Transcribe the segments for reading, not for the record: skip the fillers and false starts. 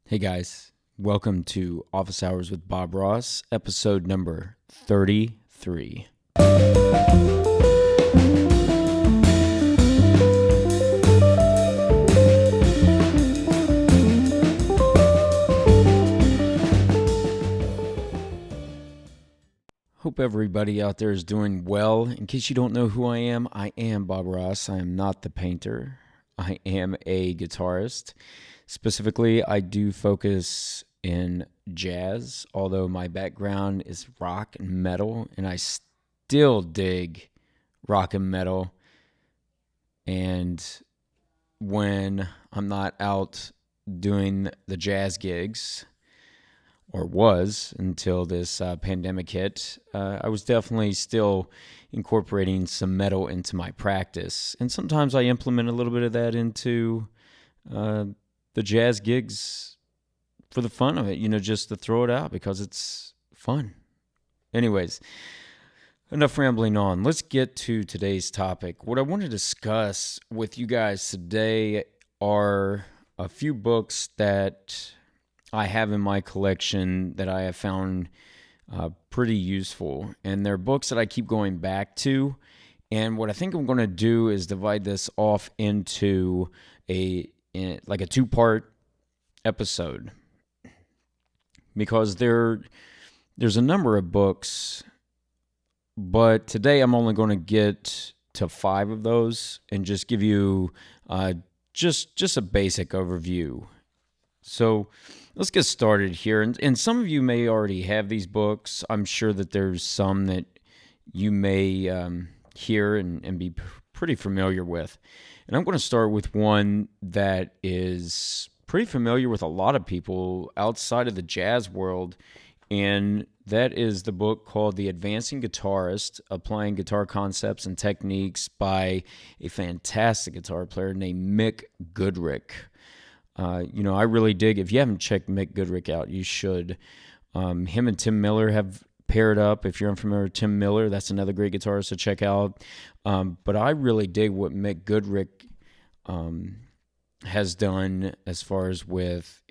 Hey guys, welcome to Office Hours with Bob Ross, episode number 33. Hope everybody out there is doing well. In case you don't know who I am Bob Ross. I am not the painter. I am a guitarist. Specifically, I do focus in jazz, although my background is rock and metal, and I still dig rock and metal. And when I'm not out doing the jazz gigs, or was until this pandemic hit, I was definitely still incorporating some metal into my practice. And sometimes I implement a little bit of that into the jazz gigs for the fun of it, just to throw it out because it's fun. Anyways, enough rambling on. Let's get to today's topic. What I want to discuss with you guys today are a few books that I have in my collection that I have found pretty useful. And they're books that I keep going back to. And what I think I'm going to do is divide this off into a two-part episode. Because there's a number of books, but today I'm only going to get to 5 of those and just give you just a basic overview. So let's get started here. And some of you may already have these books. I'm sure that there's some that you may hear and be pretty familiar with. And I'm going to start with one that is pretty familiar with a lot of people outside of the jazz world. And that is the book called The Advancing Guitarist, Applying Guitar Concepts and Techniques by a fantastic guitar player named Mick Goodrick. I really dig. If you haven't checked Mick Goodrick out, you should. Him and Tim Miller have paired up. If you're unfamiliar with Tim Miller, that's another great guitarist to check out. But I really dig what Mick Goodrick has done as far as with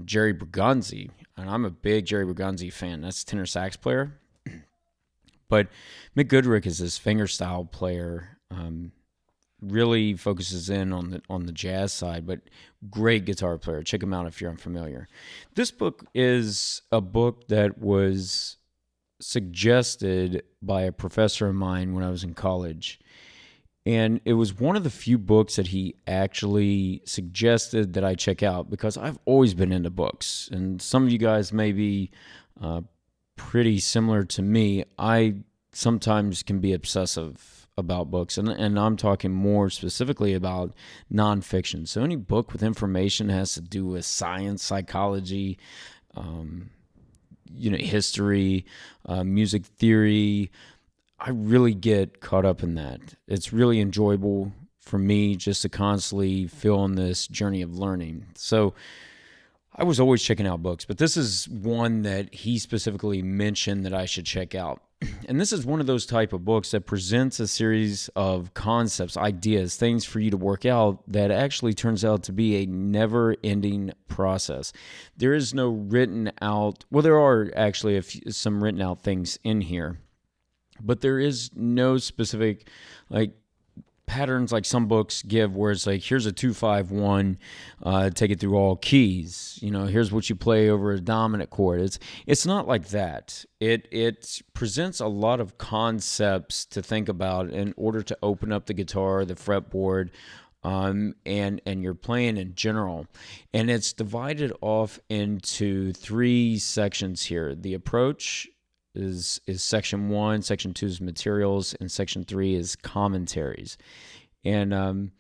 Jerry Bergonzi. And I'm a big Jerry Bergonzi fan. That's a tenor sax player. But Mick Goodrick is this fingerstyle player. Really focuses in on the jazz side, but great guitar player. Check him out if you're unfamiliar. This book is a book that was suggested by a professor of mine when I was in college. And it was one of the few books that he actually suggested that I check out because I've always been into books. And some of you guys may be pretty similar to me. I sometimes can be obsessive about books, and I'm talking more specifically about nonfiction. So any book with information that has to do with science, psychology, history, music theory, I really get caught up in that. It's really enjoyable for me just to constantly feel on this journey of learning. So I was always checking out books, but this is one that he specifically mentioned that I should check out. And this is one of those type of books that presents a series of concepts, ideas, things for you to work out that actually turns out to be a never-ending process. There is no written out, well, there are actually some written out things in here, but there is no specific patterns like some books give where it's like, here's a 2-5-1, take it through all keys. Here's what you play over a dominant chord. It's not like that. It presents a lot of concepts to think about in order to open up the guitar, the fretboard, and your playing in general. And it's divided off into 3 sections here. The approach is section 1, section 2 is materials, and section 3 is commentaries. And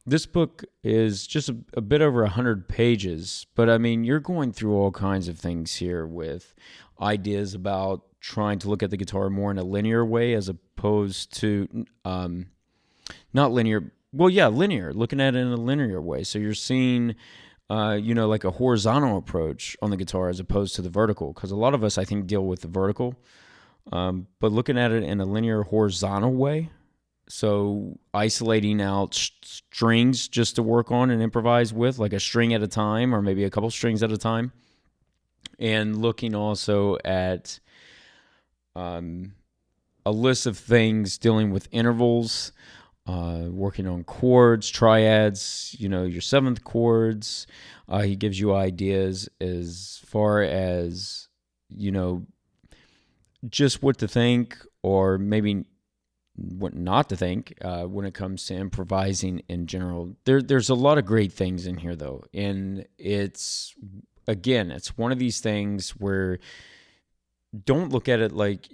this book is just a bit over 100 pages, but I mean, you're going through all kinds of things here with ideas about trying to look at the guitar more in a linear way as opposed to not linear. Well, yeah, linear, looking at it in a linear way. So you're seeing like a horizontal approach on the guitar as opposed to the vertical, because a lot of us, I think, deal with the vertical, but looking at it in a linear horizontal way, So isolating out strings just to work on and improvise with, like a string at a time, or maybe a couple strings at a time. And looking also at a list of things dealing with intervals, working on chords, triads, your seventh chords. He gives you ideas as far as, just what to think, or maybe what not to think when it comes to improvising in general. There's a lot of great things in here, though. And it's one of these things where don't look at it like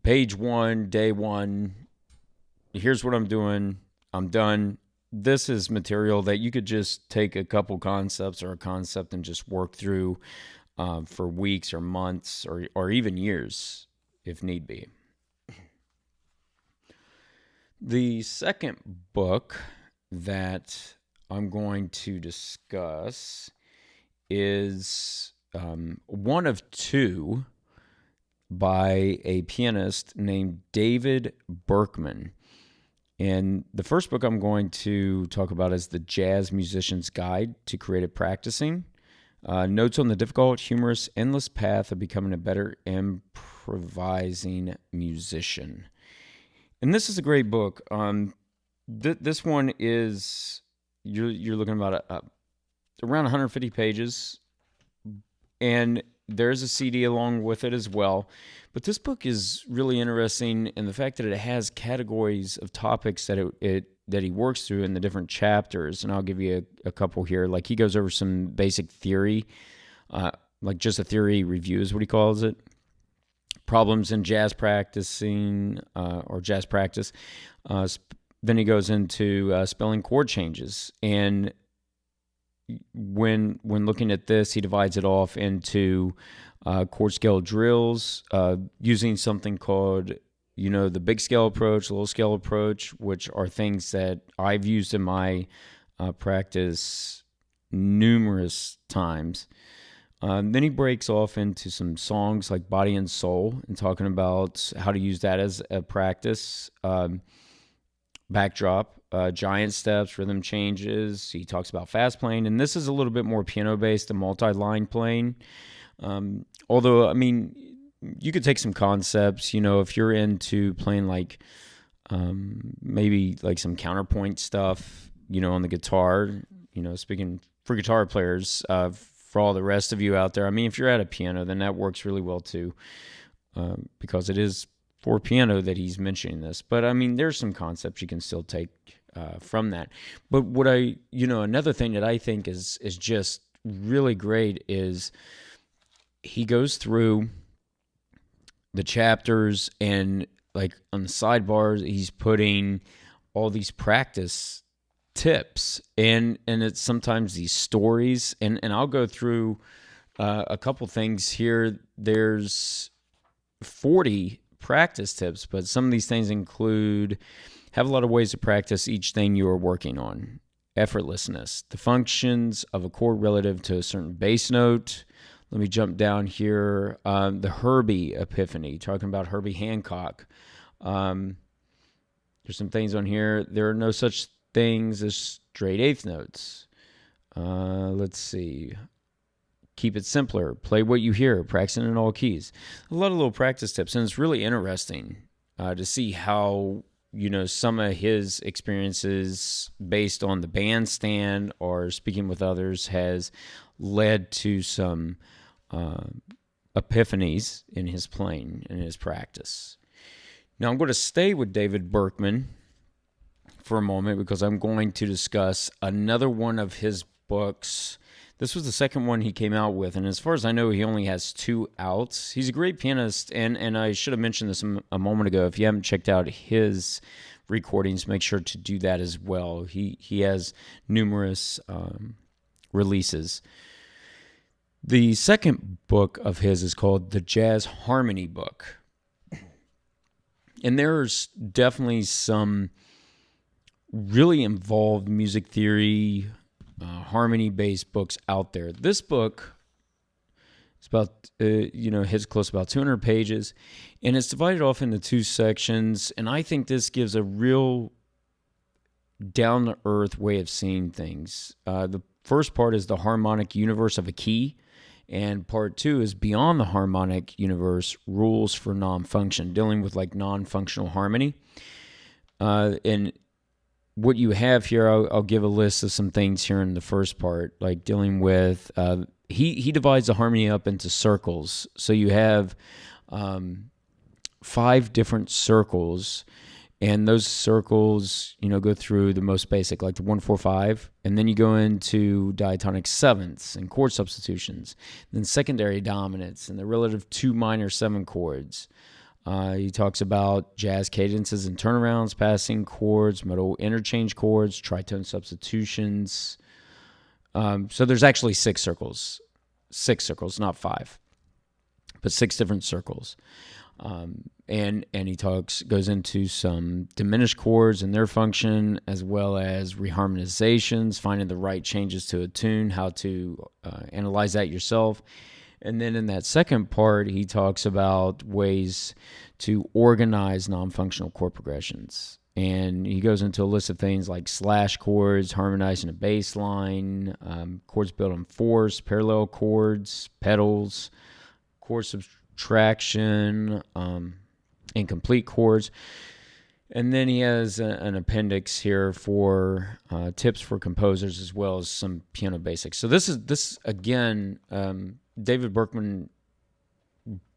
page one, day one, here's what I'm doing, I'm done. This is material that you could just take a couple concepts or a concept and just work through for weeks or months or even years if need be. The second book that I'm going to discuss is one of two by a pianist named David Berkman. And the first book I'm going to talk about is The Jazz Musician's Guide to Creative Practicing. Notes on the difficult, humorous, endless path of becoming a better improvising musician. And this is a great book. This one is, you're looking about around 150 pages, and there's a CD along with it as well. But this book is really interesting in the fact that it has categories of topics that that he works through in the different chapters. And I'll give you a couple here. Like he goes over some basic theory, like just a theory review is what he calls it. Problems in jazz practicing or jazz practice. Then he goes into spelling chord changes. And when looking at this, he divides it off into chord scale drills, using something called, the big scale approach, little scale approach, which are things that I've used in my practice numerous times. Then he breaks off into some songs like Body and Soul and talking about how to use that as a practice. Backdrop, giant steps, rhythm changes. He talks about fast playing, and this is a little bit more piano-based and multi-line playing. Although, I mean, you could take some concepts, if you're into playing like maybe like some counterpoint stuff, on the guitar, speaking for guitar players, for all the rest of you out there, I mean, if you're at a piano, then that works really well too, because it is for piano that he's mentioning this. But I mean, there's some concepts you can still take from that. But what another thing that I think is just really great is he goes through the chapters, and like on the sidebars, he's putting all these practice tips, and it's sometimes these stories, and I'll go through a couple things here. There's 40 practice tips, but some of these things include: have a lot of ways to practice each thing you are working on. Effortlessness, the functions of a chord relative to a certain bass note. Let me jump down here. The Herbie Epiphany, talking about Herbie Hancock. There's some things on here. There are no such things as straight eighth notes. Let's see. Keep it simpler. Play what you hear. Practicing in all keys. A lot of little practice tips, and it's really interesting to see how some of his experiences based on the bandstand or speaking with others has led to some epiphanies in his playing and his practice. Now I'm going to stay with David Berkman for a moment because I'm going to discuss another one of his books. This was the second one he came out with, and as far as I know, he only has 2 outs. He's a great pianist, and I should have mentioned this a moment ago. If you haven't checked out his recordings, make sure to do that as well. He has numerous releases. The second book of his is called The Jazz Harmony Book. And there's definitely some really involved music theory, harmony-based books out there. This book It's about, hits close to about 200 pages, and it's divided off into two sections. And I think this gives a real down to earth way of seeing things. The first part is the harmonic universe of a key, and part two is beyond the harmonic universe, rules for non-function, dealing with like non-functional harmony. And what you have here, I'll give a list of some things here in the first part, like dealing with, he divides the harmony up into circles. So you have 5 different circles, and those circles, go through the most basic, like the 1-4-5, and then you go into diatonic sevenths and chord substitutions, then secondary dominants and the relative 2 minor 7 chords. He talks about jazz cadences and turnarounds, passing chords, modal interchange chords, tritone substitutions. So there's actually 6 circles, not 5, but 6 different circles. And he goes into some diminished chords and their function, as well as reharmonizations, finding the right changes to a tune, how to analyze that yourself. And then in that second part, he talks about ways to organize non-functional chord progressions. And he goes into a list of things like slash chords, harmonizing a bass line, chords built on fourths, parallel chords, pedals, chord subtraction, incomplete chords. And then he has an appendix here for tips for composers, as well as some piano basics. So this again, David Berkman,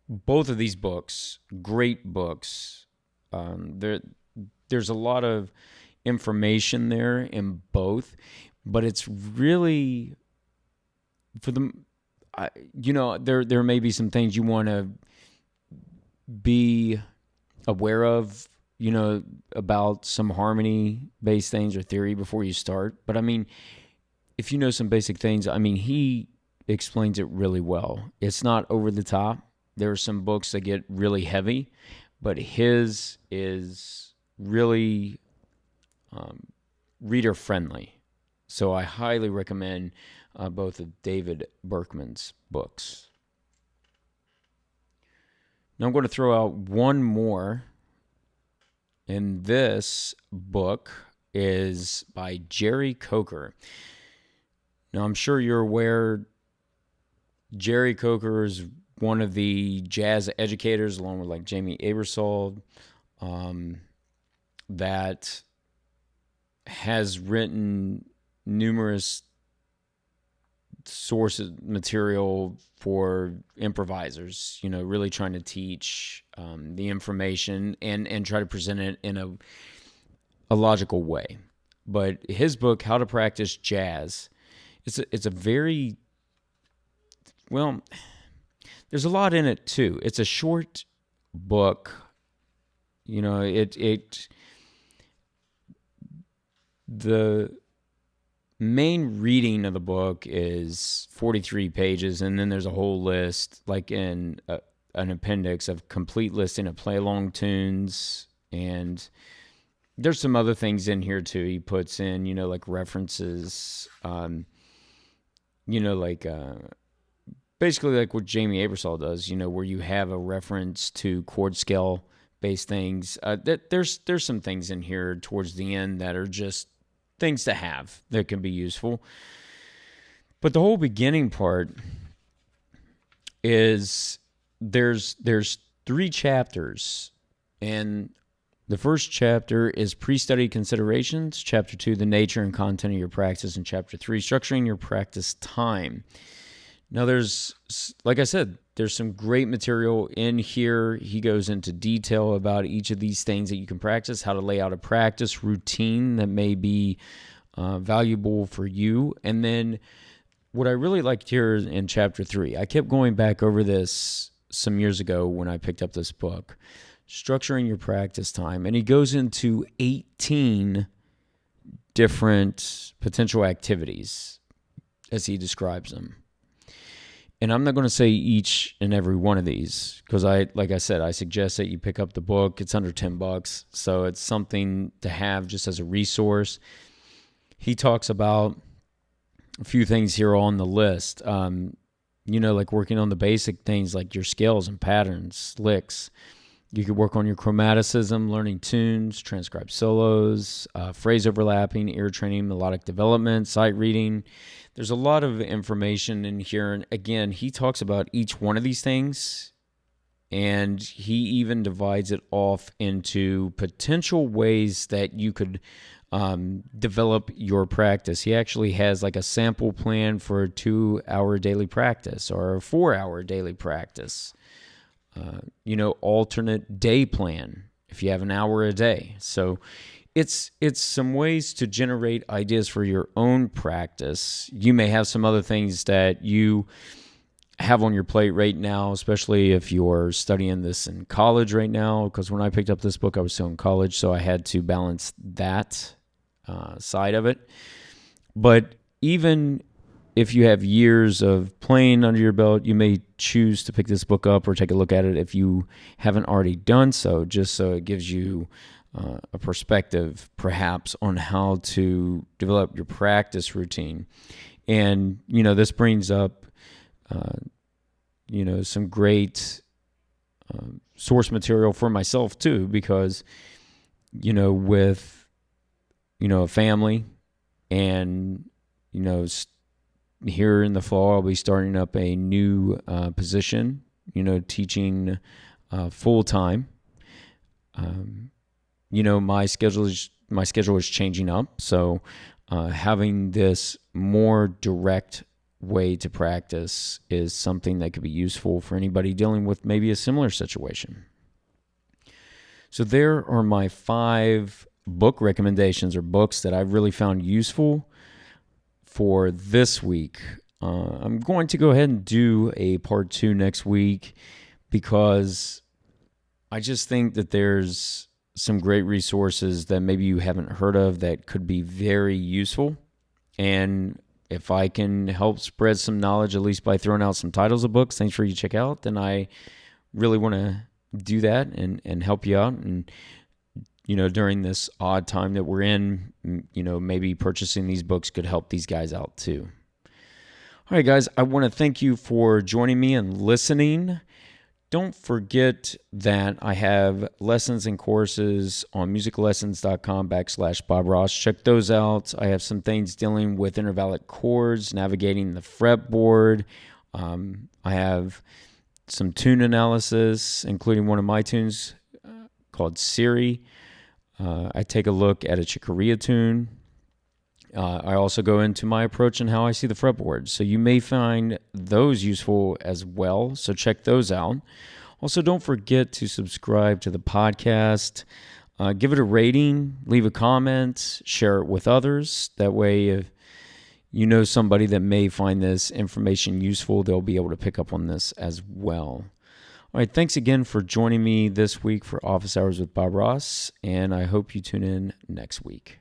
both of these books, great books. There's a lot of information there in both, but it's really for them. There may be some things you want to be aware of, about some harmony-based things or theory before you start. But I mean, if you know some basic things, he explains it really well. It's not over the top. There are some books that get really heavy, but his is really reader-friendly. So I highly recommend both of David Berkman's books. Now I'm going to throw out one more. And this book is by Jerry Coker. Now, I'm sure you're aware Jerry Coker is one of the jazz educators, along with like Jamie Aebersold, that has written numerous sources material for improvisers, really trying to teach the information and try to present it in a logical way. But his book, How to Practice Jazz, it's a very, well, there's a lot in it too. It's a short book. The main reading of the book is 43 pages, and then there's a whole list, like in an appendix, of complete listing of play-along tunes, and there's some other things in here too. He puts in, like references, basically like what Jamie Aebersold does, where you have a reference to chord scale-based things. There's some things in here towards the end that are just things to have that can be useful. But the whole beginning part is there's 3 chapters, and the first chapter is pre-study considerations, chapter 2, the nature and content of your practice, and chapter 3, structuring your practice time. Now like I said, there's some great material in here. He goes into detail about each of these things that you can practice, how to lay out a practice routine that may be valuable for you. And then what I really liked here in chapter 3, I kept going back over this some years ago when I picked up this book, structuring your practice time. And he goes into 18 different potential activities as he describes them. And I'm not going to say each and every one of these, because like I said, I suggest that you pick up the book. It's under $10, so it's something to have just as a resource. He talks about a few things here on the list. like working on the basic things like your scales and patterns, licks. You could work on your chromaticism, learning tunes, transcribe solos, phrase overlapping, ear training, melodic development, sight reading. There's a lot of information in here. And again, he talks about each one of these things, and he even divides it off into potential ways that you could develop your practice. He actually has like a sample plan for a 2-hour daily practice or a 4-hour daily practice. Alternate day plan if you have an hour a day. So it's some ways to generate ideas for your own practice. You may have some other things that you have on your plate right now, especially if you're studying this in college right now, because when I picked up this book, I was still in college, so I had to balance that side of it. But even if you have years of playing under your belt, you may choose to pick this book up or take a look at it if you haven't already done so, just so it gives you a perspective perhaps on how to develop your practice routine. And, this brings up, some great source material for myself too, because, with, a family and, here in the fall, I'll be starting up a new position, teaching full-time. My schedule is changing up, so having this more direct way to practice is something that could be useful for anybody dealing with maybe a similar situation. So there are my 5 book recommendations or books that I've really found useful for this week. I'm going to go ahead and do a part 2 next week because I just think that there's some great resources that maybe you haven't heard of that could be very useful. And if I can help spread some knowledge, at least by throwing out some titles of books, things for you to check out, then I really want to do that and help you out. And during this odd time that we're in, maybe purchasing these books could help these guys out too. All right, guys, I want to thank you for joining me and listening. Don't forget that I have lessons and courses on musiclessons.com/Bob Ross. Check those out. I have some things dealing with intervallic chords, navigating the fretboard. I have some tune analysis, including one of my tunes called Siri. I take a look at a Chicoria tune. I also go into my approach and how I see the fretboard. So you may find those useful as well. So check those out. Also, don't forget to subscribe to the podcast. Give it a rating, leave a comment, share it with others. That way, if you know somebody that may find this information useful, they'll be able to pick up on this as well. All right, thanks again for joining me this week for Office Hours with Bob Ross, and I hope you tune in next week.